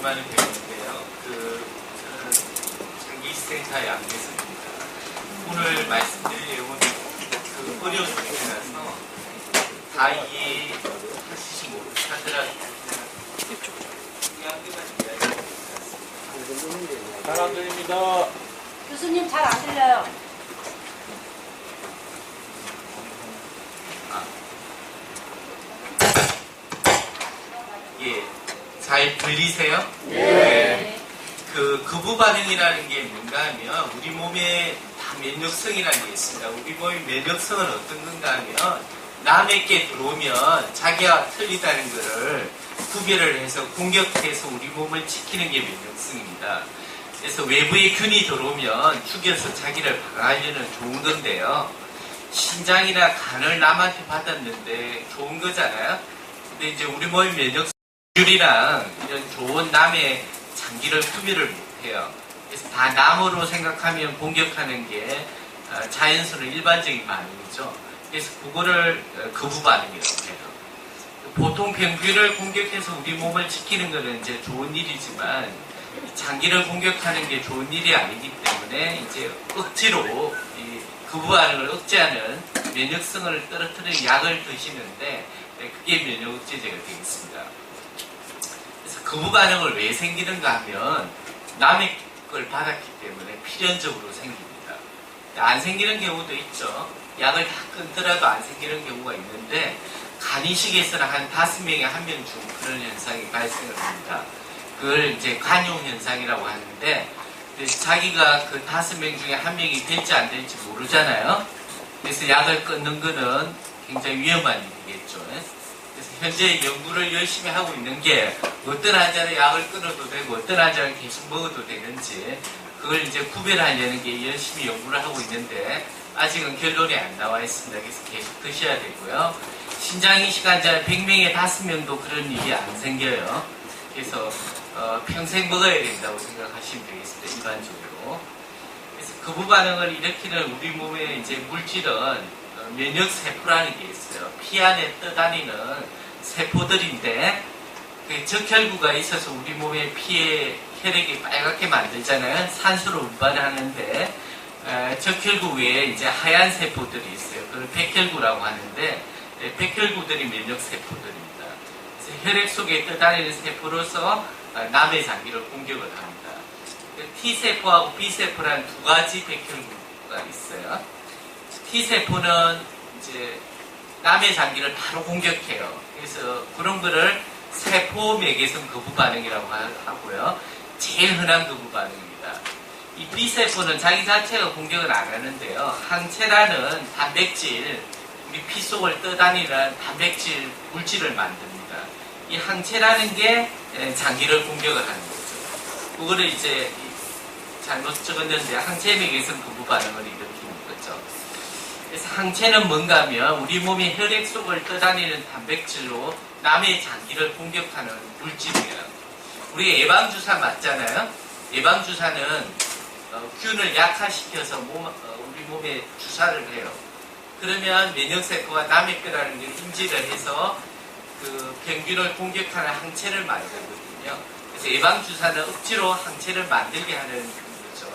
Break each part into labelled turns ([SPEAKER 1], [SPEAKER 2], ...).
[SPEAKER 1] 오랜만에 뵙는데요. 저는 장기센터 양재석입니다. 오늘 말씀드릴 내용은 어려운 문제라서 다 이해하시지 못하더라도
[SPEAKER 2] 잘 안 들립니다.
[SPEAKER 3] 교수님 잘 안 들려요.
[SPEAKER 1] 예, 잘 들리세요?
[SPEAKER 3] 네.
[SPEAKER 1] 거부 반응이라는 게 뭔가 하면 우리 몸에 다 면역성이라는 게 있습니다. 우리 몸의 면역성은 어떤 건가 하면 남에게 들어오면 자기가 틀리다는 것을 구별을 해서 공격해서 우리 몸을 지키는 게 면역성입니다. 그래서 외부의 균이 들어오면 죽여서 자기를 방어하려는 좋은 건데요. 신장이나 간을 남한테 받았는데 좋은 거잖아요. 근데 이제 우리 몸의 면역률이랑 이런 좋은 남의 장기를 구별을 못해요. 그래서 다 남으로 생각하면 공격하는 게 자연스러운 일반적인 반응이죠. 그래서 그거를 거부 반응이라고 해요. 보통 병균을 공격해서 우리 몸을 지키는 것은 이제 좋은 일이지만 장기를 공격하는 게 좋은 일이 아니기 때문에 이제 억지로 이 거부 반응을 억제하는 면역성을 떨어뜨리는 약을 드시는데 그게 면역 억제제가 되겠습니다. 그래서 거부 반응을 왜 생기는가 하면 남의 걸 받았기 때문에 필연적으로 생깁니다. 안 생기는 경우도 있죠. 약을 다 끊더라도 안 생기는 경우가 있는데 간이식에서는 한 5명에 1명 중 그런 현상이 발생을 합니다. 그걸 이제 간용 현상이라고 하는데 자기가 그 5명 중에 1명이 될지 안 될지 모르잖아요. 그래서 약을 끊는 거는 굉장히 위험한 일이겠죠. 그래서 현재 연구를 열심히 하고 있는 게 어떤 환자는 약을 끊어도 되고 어떤 환자는 계속 먹어도 되는지 그걸 이제 구별하려는 게 열심히 연구를 하고 있는데 아직은 결론이 안 나와 있습니다. 그래서 계속 드셔야 되고요. 신장이식 환자 100명에 5명도 그런 일이 안 생겨요. 그래서 평생 먹어야 된다고 생각하시면 되겠습니다. 일반적으로. 그래서 거부 반응을 일으키는 우리 몸의 이제 물질은 면역세포라는 게 있어요. 피 안에 떠다니는 세포들인데 그 적혈구가 있어서 우리 몸의 피에 혈액이 빨갛게 만들잖아요. 산소를 운반하는데 적혈구 외에 이제 하얀 세포들이 있어요. 그걸 백혈구라고 하는데 백혈구들이 면역세포들입니다. 그래서 혈액 속에 떠다니는 세포로서 남의 장기를 공격을 합니다. T세포하고 B세포라는 두 가지 백혈구가 있어요. T세포는 이제 남의 장기를 바로 공격해요. 그래서 그런 거를 세포 맥에선 거부 반응이라고 하고요. 제일 흔한 거부 반응입니다. 이 B세포는 자기 자체가 공격을 안 하는데요. 항체라는 단백질, 우리 피 속을 떠다니는 단백질 물질을 만듭니다. 이 항체라는 게 장기를 공격을 하는 거죠. 그거를 이제 잘못 적었는데 항체 맥에선 거부 반응을 일으키는 거죠. 그래서 항체는 뭔가 하면 우리 몸의 혈액 속을 떠다니는 단백질로 남의 장기를 공격하는 물질이에요. 우리 예방주사 맞잖아요. 예방주사는 균을 약화시켜서 우리 몸에 주사를 해요. 그러면 면역세포가 남의 거라는 걸 인지를 해서 그 병균을 공격하는 항체를 만들거든요. 그래서 예방주사는 억지로 항체를 만들게 하는 거죠.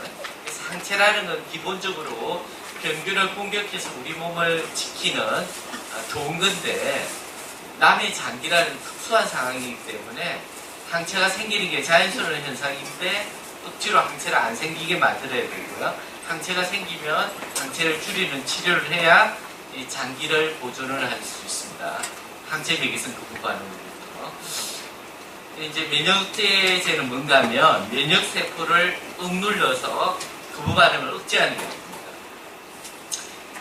[SPEAKER 1] 그래서 항체라는 건 기본적으로 병균을 공격해서 우리 몸을 지키는 좋은 건데 남의 장기라는 특수한 상황이기 때문에 항체가 생기는 게 자연스러운 현상인데 억지로 항체를 안 생기게 만들어야 되고요. 항체가 생기면 항체를 줄이는 치료를 해야 이 장기를 보존을 할 수 있습니다. 항체 맥에서는 거부 반응으로부터. 이제 면역제제는 뭔가 하면 면역세포를 억눌러서 거부 반응을 억제하는 겁니다.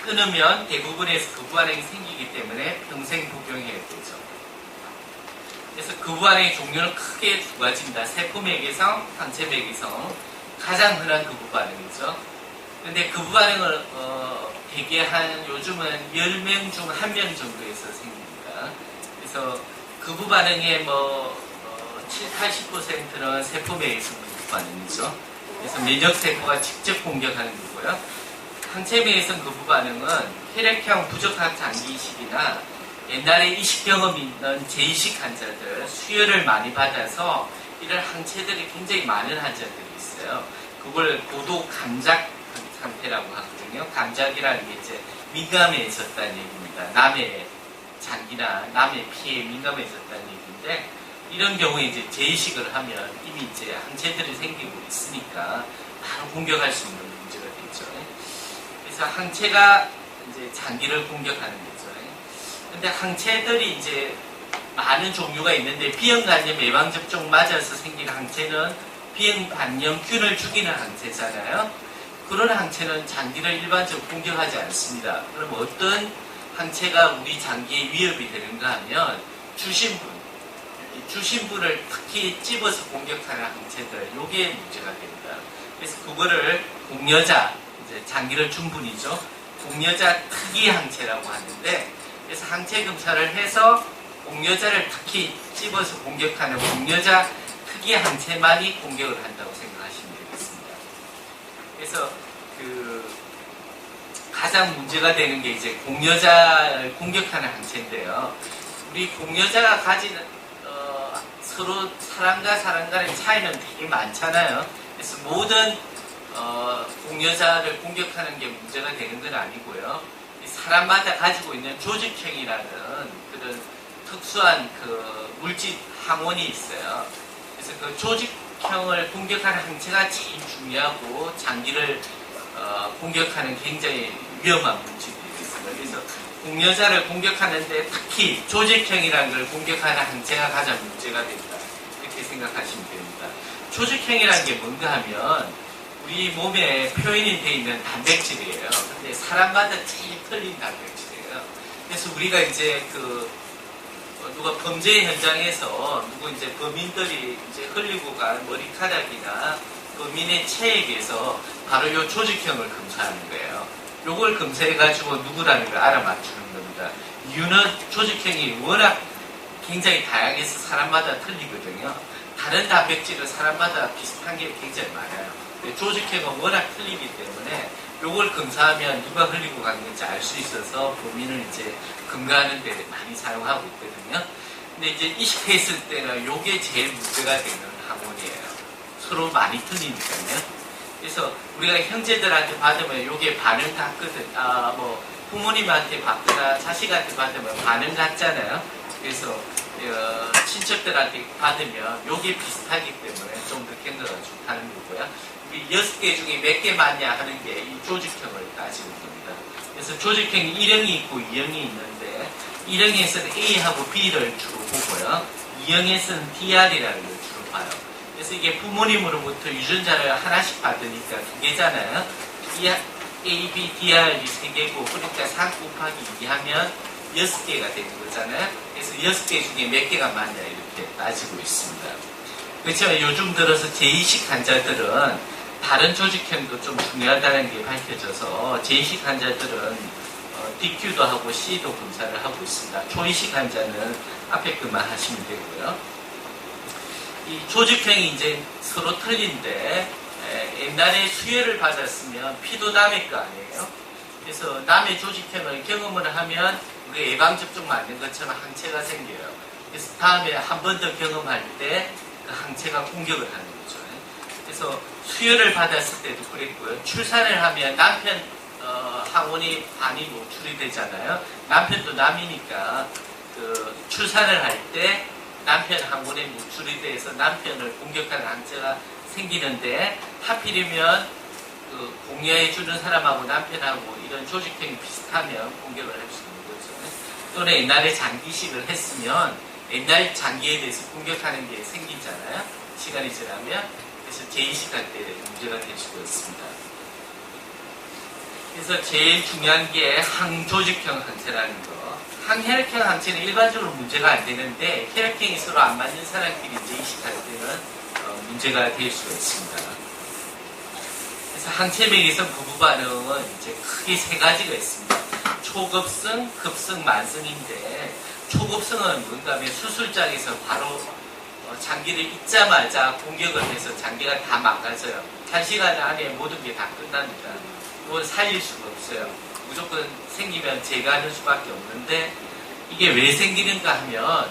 [SPEAKER 1] 끊으면 대부분에서 거부 반응이 생기기 때문에 평생 복용해야 되죠. 그래서 거부 반응의 종류는 크게 두 가지입니다. 세포 맥에서, 항체 맥에서 가장 흔한 거부 반응이죠. 그런데 거부 반응을 대개 요즘은 10명 중 1명 정도에서 생깁니다. 그래서 거부 반응의 70, 80%는 세포 맥에서 거부 반응이죠. 그래서 면역세포가 직접 공격하는 거고요. 항체 맥에서 거부 반응은 혈액형 부족한 장기 이식이나 옛날에 이식 경험이 있는 재이식 환자들, 수혈을 많이 받아서 이런 항체들이 굉장히 많은 환자들이 있어요. 그걸 고도 감작 상태라고 하거든요. 감작이라는 게 이제 민감해졌다는 얘기입니다. 남의 장기나 남의 피에 민감해졌다는 얘기인데, 이런 경우에 이제 재이식을 하면 이미 이제 항체들이 생기고 있으니까 바로 공격할 수 있는 문제가 되죠. 그래서 항체가 이제 장기를 공격하는 거죠. 근데 항체들이 이제 많은 종류가 있는데, 비형간염 예방접종 맞아서 생긴 항체는 비형간염균을 죽이는 항체잖아요. 그런 항체는 장기를 일반적으로 공격하지 않습니다. 그럼 어떤 항체가 우리 장기에 위협이 되는가 하면 주신부를 특히 찝어서 공격하는 항체들, 요게 문제가 됩니다. 그래서 그거를 공여자, 이제 장기를 준 분이죠. 공여자 특이 항체라고 하는데, 그래서 항체 검사를 해서 공여자를 특히 찝어서 공격하는 공여자 특이 항체만이 공격을 한다고 생각하시면 되겠습니다. 그래서 가장 문제가 되는 게 이제 공여자를 공격하는 항체인데요. 우리 공여자가 가지는 서로 사람과 사람 간의 차이는 되게 많잖아요. 그래서 모든 공여자를 공격하는 게 문제가 되는 건 아니고요. 사람마다 가지고 있는 조직형이라는 그런 특수한 그 물질 항원이 있어요. 그래서 그 조직형을 공격하는 항체가 제일 중요하고 장기를 공격하는 굉장히 위험한 물질들이 있습니다. 그래서 공여자를 공격하는데 특히 조직형이라는 걸 공격하는 항체가 가장 문제가 된다. 이렇게 생각하시면 됩니다. 조직형이라는 게 뭔가 하면 우리 몸에 표현이 되어 있는 단백질이에요. 근데 사람마다 제일 틀린 단백질이에요. 그래서 우리가 이제 누가 범죄 현장에서 누구 이제 범인들이 이제 흘리고 간 머리카락이나 범인의 체액에서 바로 요 조직형을 검사하는 거예요. 요걸 검사해가지고 누구라는 걸 알아맞추는 겁니다. 이유는 조직형이 워낙 굉장히 다양해서 사람마다 틀리거든요. 다른 단백질은 사람마다 비슷한 게 굉장히 많아요. 조직형은 워낙 틀리기 때문에 요걸 검사하면 누가 흘리고 간 건지 알 수 있어서 범인을 이제 검거하는 데 많이 사용하고 있거든요. 근데 이제 이식했을 때는 요게 제일 문제가 되는 항원이에요. 서로 많이 틀리니까요. 그래서 우리가 형제들한테 받으면 요게 반응 같거든. 부모님한테 받거나 자식한테 받으면 반응 같잖아요. 그래서 친척들한테 받으면 요게 비슷하기 때문에 좀 더 경과가 좋다는 거고요. 우리 6개 중에 몇 개 맞냐 하는 게 이 조직형을 따지는 겁니다. 그래서 조직형이 1형이 있고 2형이 있는데 1형에서는 A하고 B를 주로 보고요. 2형에서는 DR이라는 걸 주로 봐요. 그래서 이게 부모님으로부터 유전자를 하나씩 받으니까 2개잖아요. A, B, DR이 3개고 그러니까 3 곱하기 2 하면 6개가 되는 거잖아요. 그래서 6개 중에 몇 개가 맞냐 이렇게 따지고 있습니다. 그렇지만 요즘 들어서 재이식 환자들은 다른 조직형도 좀 중요하다는 게 밝혀져서 재이식 환자들은 DQ도 하고 C도 검사를 하고 있습니다. 초이식 환자는 앞에 것만 하시면 되고요. 이 조직형이 이제 서로 틀린데 옛날에 수혈을 받았으면 피도 남의 거 아니에요. 그래서 남의 조직형을 경험을 하면 우리가 예방접종 맞는 것처럼 항체가 생겨요. 그래서 다음에 한 번 더 경험할 때 그 항체가 공격을 하는 거죠. 그래서 수혈을 받았을 때도 그랬고요. 출산을 하면 남편 항원이 반이 노출이 되잖아요. 남편도 남이니까 출산을 할 때 남편 항원에 노출이 돼서 남편을 공격하는 항체가 생기는데 하필이면 공여해주는 사람하고 남편하고 이런 조직형이 비슷하면 공격을 할 수 있는 거죠. 또는 옛날에 장기식을 했으면 옛날 장기에 대해서 공격하는 게 생기잖아요. 시간이 지나면. 그래서 재이식할 때 문제가 될 수도 있습니다. 그래서 제일 중요한 게 항조직형 항체라는 거. 항혈액형 항체는 일반적으로 문제가 안 되는데 혈액형이 서로 안 맞는 사람끼리 재이식할 때는 문제가 될 수가 있습니다. 그래서 항체맥에서 부부 반응은 이제 크게 3가지가 있습니다. 초급성, 급성, 만성인데 초급성은 뭔가 하면 수술장에서 바로 장기를 잊자마자 공격을 해서 장기가 다 망가져요. 1시간 안에 모든 게 다 끝납니다. 이건 살릴 수가 없어요. 무조건 생기면 제거하는 수밖에 없는데 이게 왜 생기는가 하면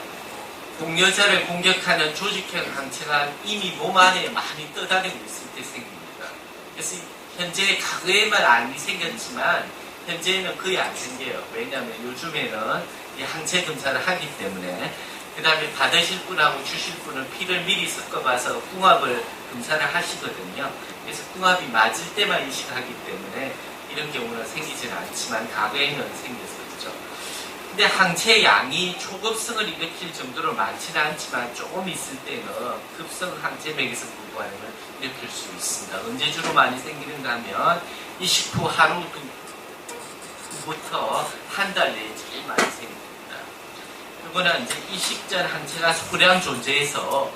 [SPEAKER 1] 공여자를 공격하는 조직형 항체가 이미 몸 안에 많이 떠다니고 있을 때 생깁니다. 그래서 현재 과거에만 많이 생겼지만 현재는 거의 안 생겨요. 왜냐하면 요즘에는 이 항체 검사를 하기 때문에 그 다음에 받으실 분하고 주실 분은 피를 미리 섞어봐서 궁합을 검사를 하시거든요. 그래서 궁합이 맞을 때만 인식하기 때문에 이런 경우는 생기지는 않지만 과거에는 생겼었죠. 근데 항체 양이 초급성을 일으킬 정도로 많지는 않지만 조금 있을 때는 급성 항체 맥에서 부부하는 걸 일으킬 수 있습니다. 언제 주로 많이 생기는가 하면 이식 후 하루부터 한 달 내에 제일 많이 생깁니다. 이거는 이제 이식 전 항체가 소량 존재해서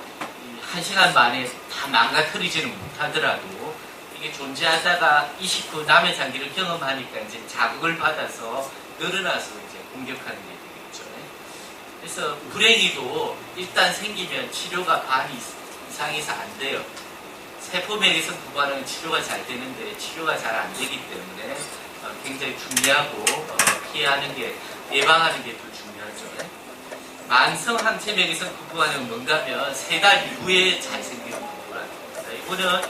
[SPEAKER 1] 1시간 만에 다 망가뜨리지는 못하더라도 이게 존재하다가 이식 후 남의 장기를 경험하니까 이제 자극을 받아서 늘어나서 이제 공격하는 게 되겠죠. 그래서 불행히도 일단 생기면 치료가 반 이상에서 안 돼요. 세포맥에서 부과하는 치료가 잘 되는데 치료가 잘 안 되기 때문에 굉장히 중요하고 피하는 게 예방하는 게 더 중요하죠. 만성 항체맥에서 부부하는 뭔가 하면 3달 이후에 잘 생기는 부부랍니다. 이거는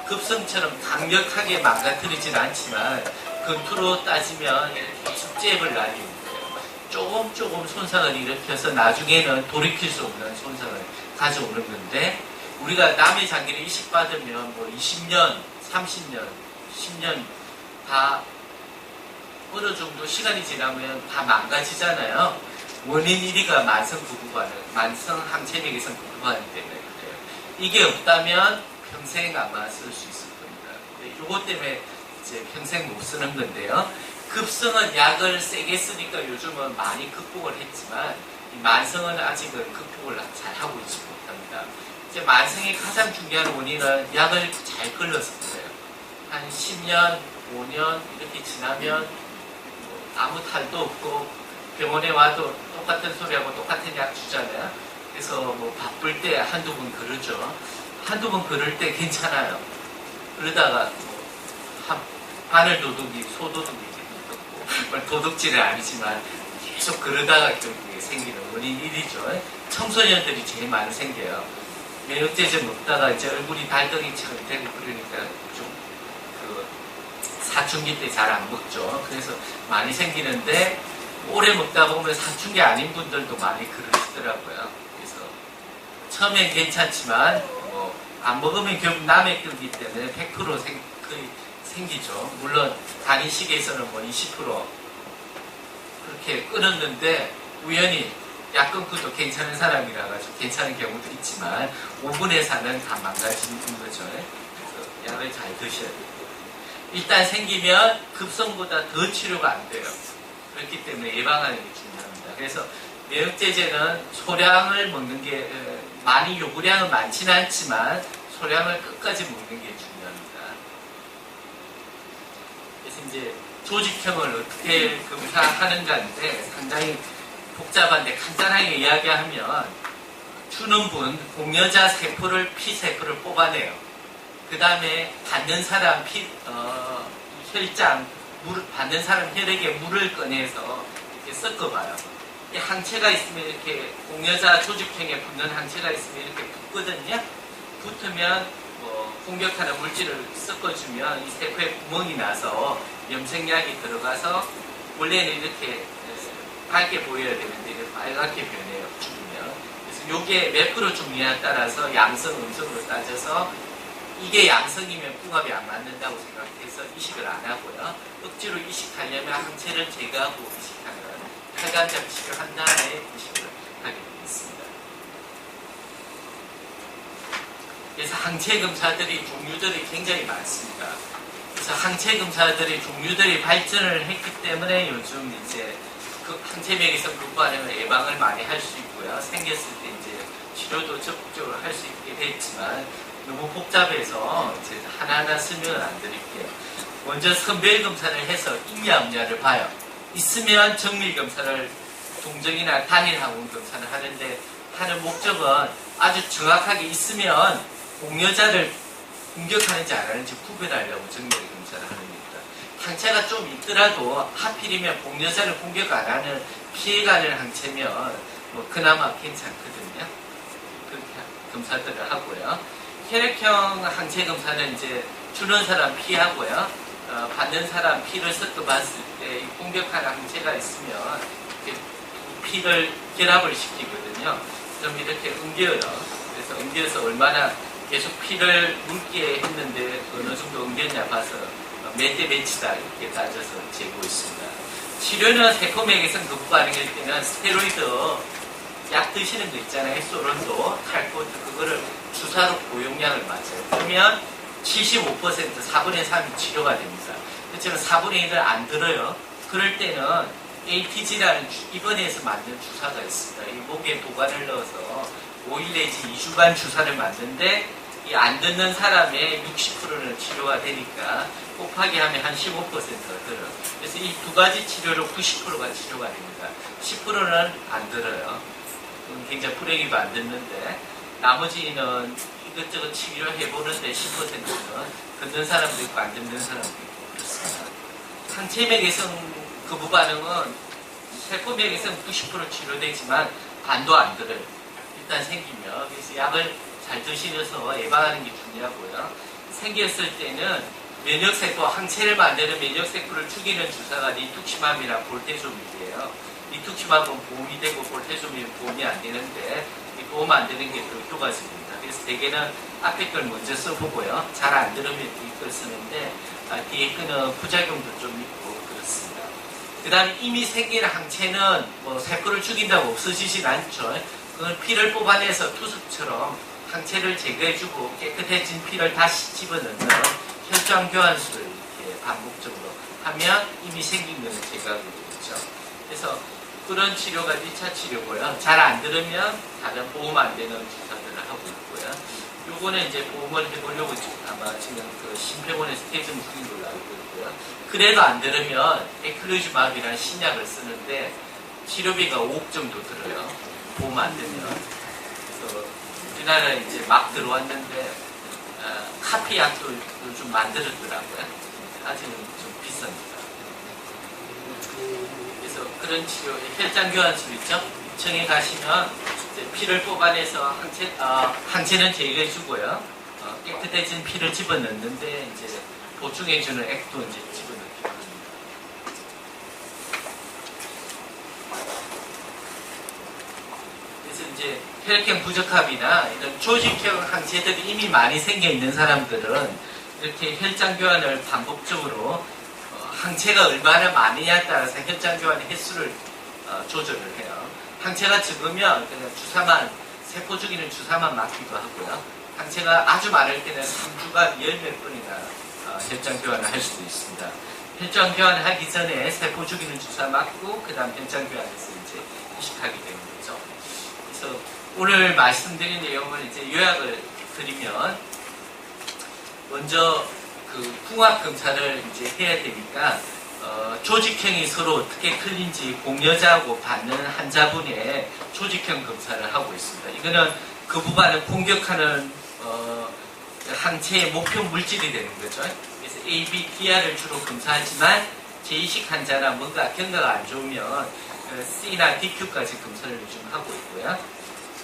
[SPEAKER 1] 급성처럼 강력하게 망가뜨리진 않지만 건투로 따지면 이렇게 축제입을 날리는 거예요. 조금 손상을 일으켜서 나중에는 돌이킬 수 없는 손상을 가져오는 건데 우리가 남의 장기를 이식받으면 뭐 20년, 30년, 10년 다 어느 정도 시간이 지나면 다 망가지잖아요. 원인 1위가 만성 항체맥에서 부부하기 때문에 그래요. 이게 없다면 평생 아마 쓸 수 있을 겁니다. 이것 때문에 이제 평생 못 쓰는 건데요. 급성은 약을 세게 쓰니까 요즘은 많이 극복을 했지만 이 만성은 아직은 극복을 잘 하고 있지 못합니다. 이제 만성의 가장 중요한 원인은 약을 잘 걸러서 그래요. 한 10년, 5년 이렇게 지나면 뭐 아무 탈도 없고 병원에 와도 똑같은 소리하고 똑같은 약 주잖아요. 그래서 뭐 바쁠 때 한두 번 그러죠. 한두 번 그럴 때 괜찮아요. 그러다가 뭐 바늘 도둑이 소도둑이 되고 도둑질은 아니지만 계속 그러다가 결국에 생기는 원인 1위죠. 청소년들이 제일 많이 생겨요. 면역제제 먹다가 이제 얼굴이 달덩이처럼 되고 그러니까 좀 사춘기 때 잘 안 먹죠. 그래서 많이 생기는데 오래 먹다 보면 사춘기 아닌 분들도 많이 그러시더라고요. 그래서 처음엔 괜찮지만 안 먹으면 결국 남의 거기 때문에 100% 거의 생기죠. 물론 단위식에서는 뭐 20% 그렇게 끊었는데 우연히 약 끊고도 괜찮은 사람이라 가지고 괜찮은 경우도 있지만 5분의 4는 다 망가지는 거죠. 그래서 약을 잘 드셔야 돼요. 일단 생기면 급성보다 더 치료가 안 돼요. 그렇기 때문에 예방하는 게 중요합니다. 그래서 면역제제는 소량을 먹는 게 많이 요구량은 많지는 않지만 소량을 끝까지 먹는 게 중요합니다. 그래서 이제 조직형을 어떻게 검사하는가인데 상당히 복잡한데 간단하게 이야기하면 주는 분 공여자 세포를 피세포를 뽑아내요. 그 다음에 받는 사람 혈장 받는 사람 혈액에 물을 꺼내서 이렇게 섞어봐요. 이 항체가 있으면 이렇게 공여자 조직형에 붙는 항체가 있으면 이렇게 붙거든요. 붙으면 공격하는 물질을 섞어주면 이 세포에 구멍이 나서 염색약이 들어가서 원래는 이렇게 밝게 보여야 되는데 이렇게 빨갛게 변해요. 죽으면. 그래서 이게 몇 프로 중이냐에 따라서 양성, 음성으로 따져서 이게 양성이면 궁합이 안 맞는다고 생각해서 이식을 안 하고요. 억지로 이식하려면 항체를 제거하고 이식하는 혈관 장치를 한 다음에 이식을 하게 되어 있습니다. 그래서 항체 검사들이 종류들이 굉장히 많습니다. 그래서 항체 검사들이 종류들이 발전을 했기 때문에 요즘 이제 그 항체맥에서 부부하는 예방을 많이 할 수 있고요. 생겼을 때 이제 치료도 적극적으로 할 수 있게 됐지만 너무 복잡해서 이제 하나하나 설명을 안 드릴게요. 먼저 선별 검사를 해서 있냐 없냐를 봐요. 있으면 정밀 검사를 동정이나 단일 항원 검사를 하는데 하는 목적은 아주 정확하게 있으면 공여자를 공격하는지 안 하는지 구별하려고 정밀 검사를 하는 겁니다. 항체가 좀 있더라도 하필이면 공여자를 공격 안 하는 피해가는 항체면 뭐 그나마 괜찮거든요. 그렇게 검사들을 하고요. 혈액형 항체 검사는 이제 주는 사람 피하고요. 받는 사람 피를 섞어 봤을 때 공격하는 항체가 있으면 이렇게 피를 결합을 시키거든요. 좀 이렇게 옮겨요. 그래서 옮겨서 얼마나 계속 피를 묽게 했는데 어느 정도 옮겼냐 봐서 몇 대 몇이다 이렇게 따져서 재고 있습니다. 치료는 세포맥에선 거부 반응일 때는 스테로이드 약 드시는 거 있잖아요. 소론도, 탈코드 그거를 주사로 고용량을 맞아요. 그러면 75% 4분의 3이 치료가 됩니다. 그렇지만 4분의 1을 안 들어요. 그럴 때는 ATG라는 입원해서 만든 주사가 있습니다. 이 목에 도관을 넣어서 5일 내지 2주간 주사를 맞는데 이 안 듣는 사람의 60%는 치료가 되니까 곱하기 하면 한 15%가 들어요. 그래서 이 두 가지 치료로 90%가 치료가 됩니다. 10%는 안 들어요. 굉장히 불행히도 안 듣는데 나머지는 이것저것 치료를 해보는데 10%는 듣는 사람도 있고 안 듣는 사람도 있고 그렇습니다. 항체맥에성 거부 반응은 세포맥에서는 90% 치료되지만 반도 안 들어요. 일단 생기면. 그래서 약을 잘 드시면서 예방하는 게 중요하고요. 생겼을 때는 면역세포, 항체를 만드는 면역세포를 죽이는 주사가 리투키맘이나 볼테조밀이에요. 리투키맘은 보험이 되고 볼테조밀은 보험이 안 되는데 이 보험 안 되는 게 더 효과적입니다. 그래서 대개는 앞에 걸 먼저 써보고요. 잘 안 들으면 뒤에 걸 쓰는데 뒤에 거는 부작용도 좀 있고 그렇습니다. 그 다음에 이미 생긴 항체는 뭐 세포를 죽인다고 없어지진 않죠. 그건 피를 뽑아내서 투석처럼 항체를 제거해주고 깨끗해진 피를 다시 집어넣는 혈장 교환술을 이렇게 반복적으로 하면 이미 생긴 거는 제거하게 되겠죠. 그래서 그런 치료가 1차 치료고요. 잘 안 들으면 다른 보험 안 되는 주사들을 하고 있고요. 요거는 이제 보험을 해보려고 아마 지금 그 심폐원에서 대전 중인 걸로 알고 있고요. 그래도 안 들으면 에클루즈맙이라는 신약을 쓰는데 치료비가 5억 정도 들어요. 보험 안 되면. 그래서 우리나라에 이제 막 들어왔는데 카피 약도 요즘 만들었더라고요. 아직은 좀 비쌉니다. 그래서 그런 치료, 혈장 교환술 있죠? 입청에 가시면 이제 피를 뽑아내서 항체는 제거해주고요. 깨끗해진 피를 집어넣는데 이제 보충해주는 액도 이제 집어넣기도 합니다. 그래서 이제 혈액형 부적합이나 이런 조직형 항체들이 이미 많이 생겨 있는 사람들은 이렇게 혈장 교환을 반복적으로 항체가 얼마나 많으냐에 따라서 혈장 교환 횟수를 조절을 해요. 항체가 적으면 그냥 주사만, 세포 죽이는 주사만 맞기도 하고요. 항체가 아주 많을 때는 3주간 10몇 번이나 혈장 교환을 할 수도 있습니다. 혈장 교환을 하기 전에 세포 죽이는 주사 맞고 그 다음 혈장 교환해서 이제 이식하게 되는 거죠. 그래서 오늘 말씀드린 내용을 이제 요약을 드리면 먼저 그 궁합 검사를 이제 해야 되니까 조직형이 서로 어떻게 틀린지 공여자하고 받는 환자분의 조직형 검사를 하고 있습니다. 이거는 그 부분을 공격하는 항체의 목표 물질이 되는 거죠. 그래서 A, B, DR을 주로 검사하지만 제이식 환자나 뭔가 경과가 안 좋으면 C나 DQ까지 검사를 요즘 하고 있고요.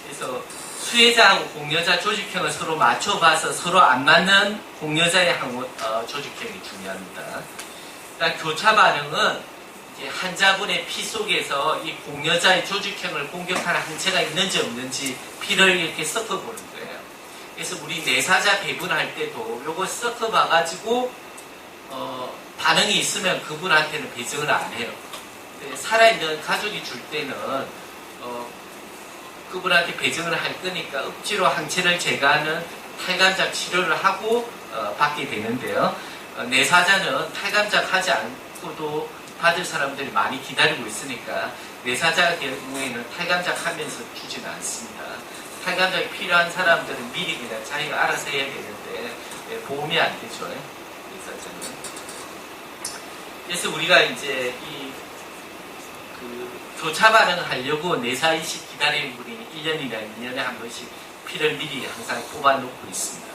[SPEAKER 1] 그래서 수혜자하고 공여자 조직형을 서로 맞춰봐서 서로 안 맞는 공여자의 조직형이 중요합니다. 그러니까 교차 반응은 이제 환자분의 피 속에서 이 공여자의 조직형을 공격하는 항체가 있는지 없는지 피를 이렇게 섞어보는 거예요. 그래서 우리 내사자 배분할 때도 요거 섞어봐가지고 반응이 있으면 그분한테는 배정을 안 해요. 살아있는 가족이 줄 때는 그분한테 배정을 할 거니까 억지로 항체를 제거하는 탈감작 치료를 하고 받게 되는데요. 내사자는 탈감작 하지 않고도 받을 사람들이 많이 기다리고 있으니까 내사자 경우에는 탈감작 하면서 주지는 않습니다. 탈감작이 필요한 사람들은 미리 그냥 자기가 알아서 해야 되는데 보험이 안 되죠. 내사자는. 그래서 우리가 이제 교차 반응을 하려고 내사 이식 기다리는 분이 1년이나 2년에 한 번씩 피를 미리 항상 뽑아놓고 있습니다.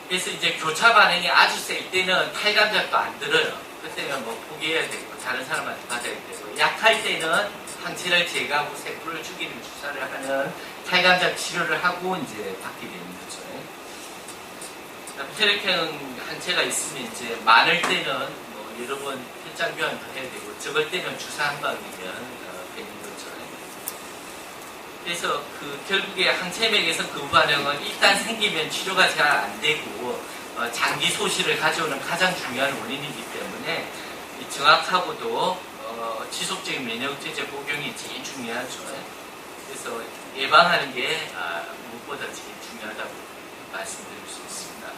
[SPEAKER 1] 그래서 이제 교차 반응이 아주 셀 때는 탈감작도 안 들어요. 그때는 뭐 포기해야 되고 다른 사람한테 받아야 되고 약할 때는 항체를 제거하고 세포를 죽이는 주사를 하는 탈감작 치료를 하고 이제 받게 되는 거죠. 혈액형 항체가 있으면 이제 많을 때는 뭐 여러 번 혈장 교환도 해야 되고 적을 때는 주사 한 방이면 되는 거죠. 그래서 그 결국에 항체맥에서 그 반응은 일단 생기면 치료가 잘 안 되고 장기 소실을 가져오는 가장 중요한 원인이기 때문에 정확하고도 지속적인 면역제제 복용이 제일 중요하죠. 그래서 예방하는 게 무엇보다 제일 중요하다고 말씀드릴 수 있습니다.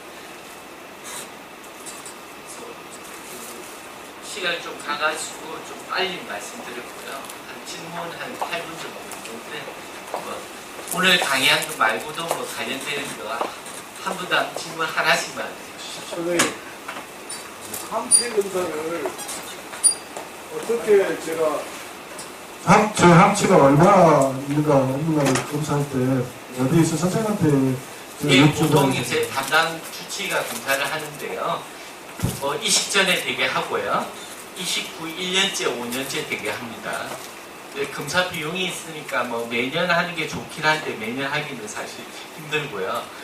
[SPEAKER 1] 그래서 시간을 좀 가가지고 좀 빨리 말씀드렸고요. 한 질문 한 8분 정도 있는데 오늘 강의한 거 말고도 뭐 관련되는 거 한 분당 질문 하나씩만 해주십시오.
[SPEAKER 2] 선생님, 항체 검사를 어떻게 제가
[SPEAKER 4] 저 항체가 얼마나 있는가 없는가를 검사할 때 어디에서 선생님한테
[SPEAKER 1] 예, 보통 이제 담당 주치의가 검사를 하는데요. 이식 전에 되게 하고요. 이식 후 1년째, 5년째 되게 합니다. 검사 비용이 있으니까 뭐 매년 하는 게 좋긴 한데 매년 하기는 사실 힘들고요.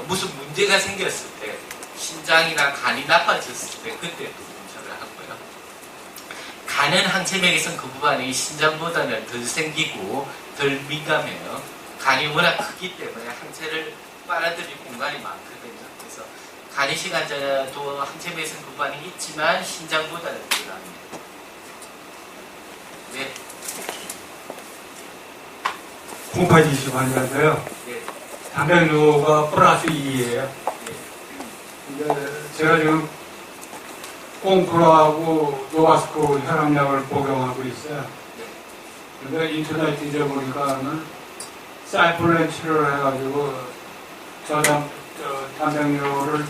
[SPEAKER 1] 무슨 문제가 생겼을 때, 신장이나 간이 나빠졌을 때 그때 또 검사를 하고요. 간은 항체맥에서는 그 부분이 신장보다는 덜 생기고 덜 민감해요. 간이 워낙 크기 때문에 항체를 빨아들일 공간이 많거든요. 그래서 간이식 환자도 항체맥에서는 그 부분이 있지만 신장보다는 덜합니다. 네.
[SPEAKER 5] 0820 환자인데요.
[SPEAKER 1] 네.
[SPEAKER 5] 담배류가 플러스 2예요. 근데 제가 지금 꽁프로하고 노바스코 혈압약을 복용하고 있어요. 근데 인터넷 뒤져보니까는 사이클렌 치료를 해가지고 담배류를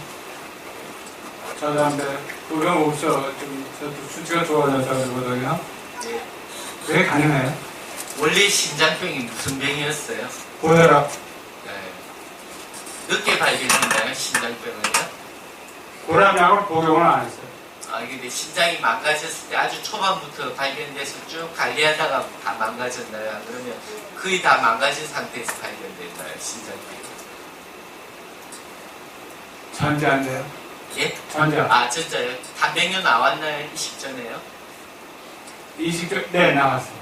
[SPEAKER 5] 저담배 복용 없어 좀 수치가 좋아져서 그러거든요.
[SPEAKER 1] 네.
[SPEAKER 5] 그게 가능해요?
[SPEAKER 1] 원래 신장병이 무슨 병이었어요?
[SPEAKER 5] 고혈압.
[SPEAKER 1] 네. 늦게 발견했나요? 신장병은요?
[SPEAKER 5] 고혈압약을 복용을 안 했어요.
[SPEAKER 1] 근데 신장이 망가졌을 때 아주 초반부터 발견돼서 쭉 관리하다가 다 망가졌나요? 그러면 거의 다 망가진 상태에서 발견됐나요? 신장병이?
[SPEAKER 5] 전자인데요.
[SPEAKER 1] 예?
[SPEAKER 5] 전자.
[SPEAKER 1] 진짜요? 담배뇨 나왔나요? 이식 전에요?
[SPEAKER 5] 네, 나왔어요.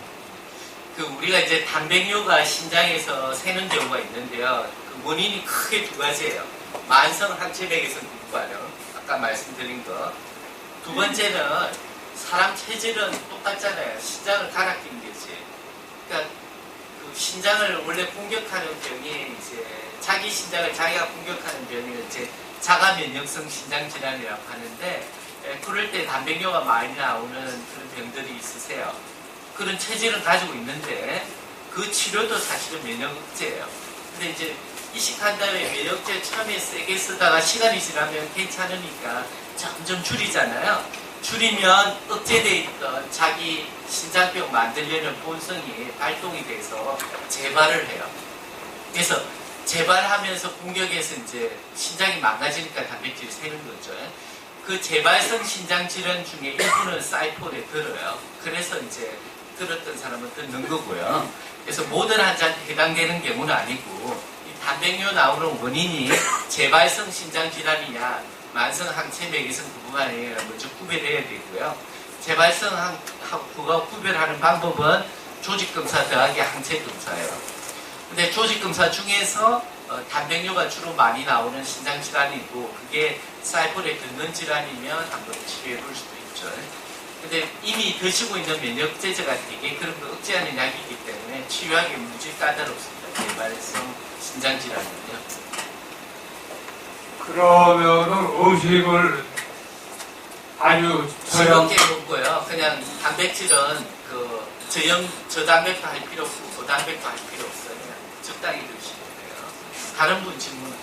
[SPEAKER 1] 우리가 이제 담배뇨가 신장에서 새는 경우가 있는데요. 그 원인이 크게 두 가지예요. 만성 항체맥에서 굴과요. 아까 말씀드린 거. 두 번째는 사람 체질은 똑같잖아요. 신장을 갈아 낀 거지. 그러니까 그 신장을 원래 공격하는 병이 이제 자기 신장을 자기가 공격하는 병이 이제 자가 면역성 신장 질환이라고 하는데 그럴 때 담배뇨가 많이 나오는 그런 병들이 있으세요. 그런 체질은 가지고 있는데 그 치료도 사실은 면역제예요. 근데 이제 이식한 다음에 면역제 처음에 세게 쓰다가 시간이 지나면 괜찮으니까 점점 줄이잖아요. 줄이면 억제되어 있던 자기 신장병 만들려는 본성이 발동이 돼서 재발을 해요. 그래서 재발하면서 공격해서 이제 신장이 망가지니까 단백질이 새는 거죠. 그 재발성 신장 질환 중에 일부는 사이폴에 들어요. 그래서 이제 들었던 사람은 듣는 거고요. 그래서 모든 환자한테 해당되는 경우는 아니고 이 단백뇨 나오는 원인이 재발성 신장 질환이냐 만성 항체맥에서 구분하느냐 먼저 구별해야 되고요. 재발성 항구가 구별하는 방법은 조직검사 더하기 항체검사예요. 근데 조직검사 중에서 단백뇨가 주로 많이 나오는 신장 질환이고 그게 사이폴에 듣는 질환이면 한번 치료해 볼 수도 있죠. 근데 이미 드시고 있는 면역제제가 되게 그런 거 억제하는 약이기 때문에 치료하기 무지 까다롭습니다. 재발성 신장질환은요.
[SPEAKER 5] 그러면은 음식을 아주
[SPEAKER 1] 즐겁게 먹고요. 그냥 단백질은 그 저단백도 할 필요 없고 고단백도 할 필요 없어요. 그냥 적당히 드시면 돼요. 다른 분 질문합니다.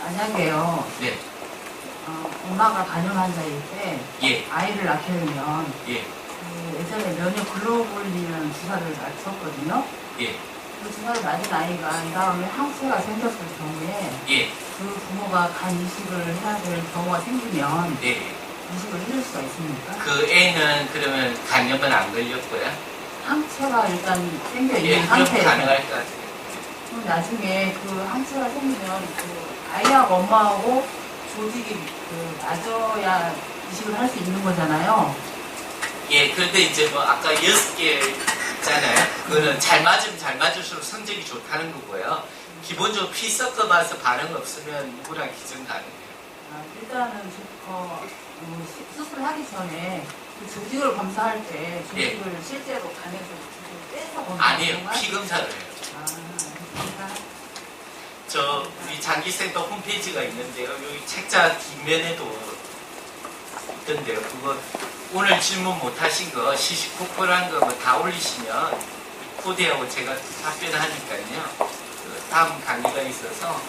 [SPEAKER 6] 만약에요,
[SPEAKER 1] 네.
[SPEAKER 6] 엄마가 간염 환자일 때
[SPEAKER 1] 예.
[SPEAKER 6] 아이를 낳게 되면
[SPEAKER 1] 예.
[SPEAKER 6] 예전에 면역 글로불린이라는 주사를 맞췄거든요.
[SPEAKER 1] 예.
[SPEAKER 6] 그 주사를 맞은 아이가 이 다음에 항체가 생겼을 경우에
[SPEAKER 1] 예,
[SPEAKER 6] 그 부모가 간 이식을 해야 될 경우가 생기면
[SPEAKER 1] 네.
[SPEAKER 6] 이식을 해줄 수가 있습니까?
[SPEAKER 1] 그 애는 그러면 간염은 안 걸렸고요.
[SPEAKER 6] 항체가 일단 생겨 있는
[SPEAKER 1] 예, 그럼
[SPEAKER 6] 상태에서
[SPEAKER 1] 가능할 것 같아요.
[SPEAKER 6] 그럼 나중에 그 항체가 생기면 그 아이하고 엄마하고 조직이 그 맞아야 이식을 할 수 있는 거잖아요.
[SPEAKER 1] 예, 그런데 이제 뭐 아까 6개 있잖아요. 그거는 잘 맞으면 잘 맞을수록 성적이 좋다는 거고요. 기본적으로 피 섞어봐서 반응 없으면 누구랑 기증 가능해요.
[SPEAKER 6] 일단은 수술하기 전에 그 조직을 검사할 때 조직을 실제로 간에서 조직을 빼서 검사하는
[SPEAKER 1] 아니에요.
[SPEAKER 6] 건가요?
[SPEAKER 1] 피 검사를 해요.
[SPEAKER 6] 알겠습니다.
[SPEAKER 1] 저 우리 장기센터 홈페이지가 있는데요. 여기 책자 뒷면에도 있던데요. 그거 오늘 질문 못 하신 거 시시콜콜한 거 뭐 다 올리시면 코디하고 제가 답변하니까요. 그 다음 강의가 있어서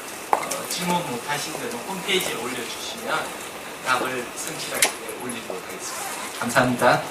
[SPEAKER 1] 질문 못 하신 거는 홈페이지에 올려주시면 답을 성실하게 올리도록 하겠습니다. 감사합니다.